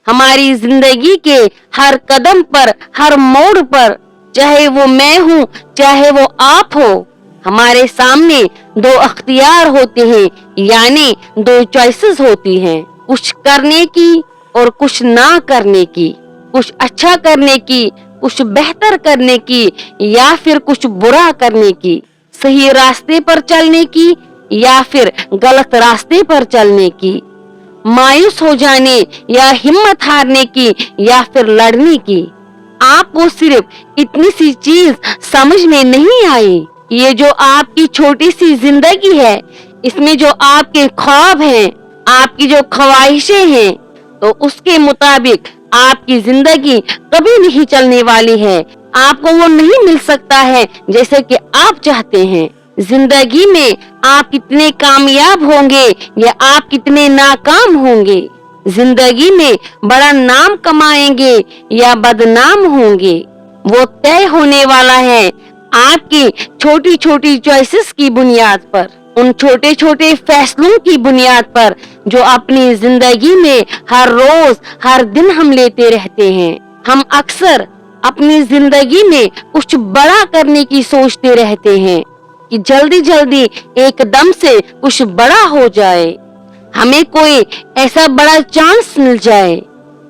हमारी जिंदगी के हर कदम पर, हर मोड़ पर, चाहे वो मैं हूँ चाहे वो आप हो, हमारे सामने दो अख्तियार होते हैं, यानी दो चॉइसेस होती हैं, कुछ करने की और कुछ ना करने की, कुछ अच्छा करने की, कुछ बेहतर करने की, या फिर कुछ बुरा करने की, सही रास्ते पर चलने की या फिर गलत रास्ते पर चलने की, मायूस हो जाने या हिम्मत हारने की या फिर लड़ने की। आपको सिर्फ इतनी सी चीज समझ में नहीं आई, ये जो आपकी छोटी सी जिंदगी है, इसमें जो आपके ख्वाब हैं, आपकी जो ख्वाहिशें हैं, तो उसके मुताबिक आपकी जिंदगी कभी नहीं चलने वाली है। आपको वो नहीं मिल सकता है जैसे कि आप चाहते हैं। जिंदगी में आप कितने कामयाब होंगे या आप कितने नाकाम होंगे, जिंदगी में बड़ा नाम कमाएंगे या बदनाम होंगे, वो तय होने वाला है आपकी छोटी छोटी चॉइसेस की बुनियाद पर, उन छोटे छोटे फैसलों की बुनियाद पर जो अपनी जिंदगी में हर रोज हर दिन हम लेते रहते हैं। हम अक्सर अपनी जिंदगी में कुछ बड़ा करने की सोचते रहते हैं कि जल्दी जल्दी एकदम से कुछ बड़ा हो जाए, हमें कोई ऐसा बड़ा चांस मिल जाए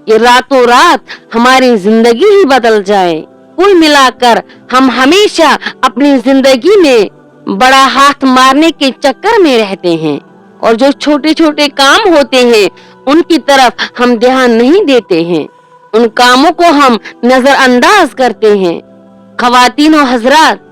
कि रातों रात हमारी जिंदगी ही बदल जाए। कुल मिलाकर हम हमेशा अपनी जिंदगी में बड़ा हाथ मारने के चक्कर में रहते हैं और जो छोटे छोटे काम होते हैं उनकी तरफ हम ध्यान नहीं देते हैं, उन कामों को हम नजरअंदाज करते हैं। ख्वातीन और हजरात,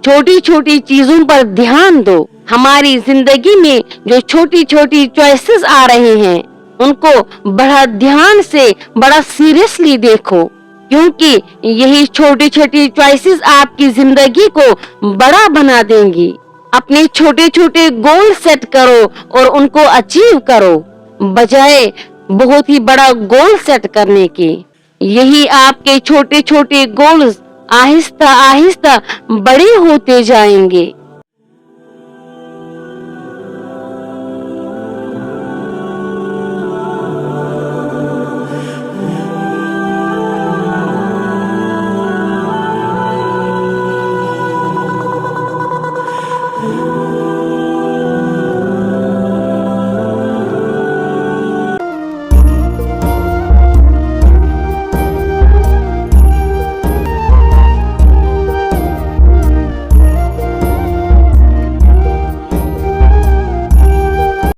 छोटी छोटी चीजों पर ध्यान दो। हमारी जिंदगी में जो छोटी छोटी चॉइसेस आ रहे हैं उनको बड़ा ध्यान से, बड़ा सीरियसली देखो, क्योंकि यही छोटी छोटी चॉइसेस आपकी जिंदगी को बड़ा बना देंगी। अपने छोटे छोटे गोल सेट करो और उनको अचीव करो, बजाय बहुत ही बड़ा गोल सेट करने के। यही आपके छोटे छोटे गोल्स आहिस्ता आहिस्ता बड़े होते जाएंगे।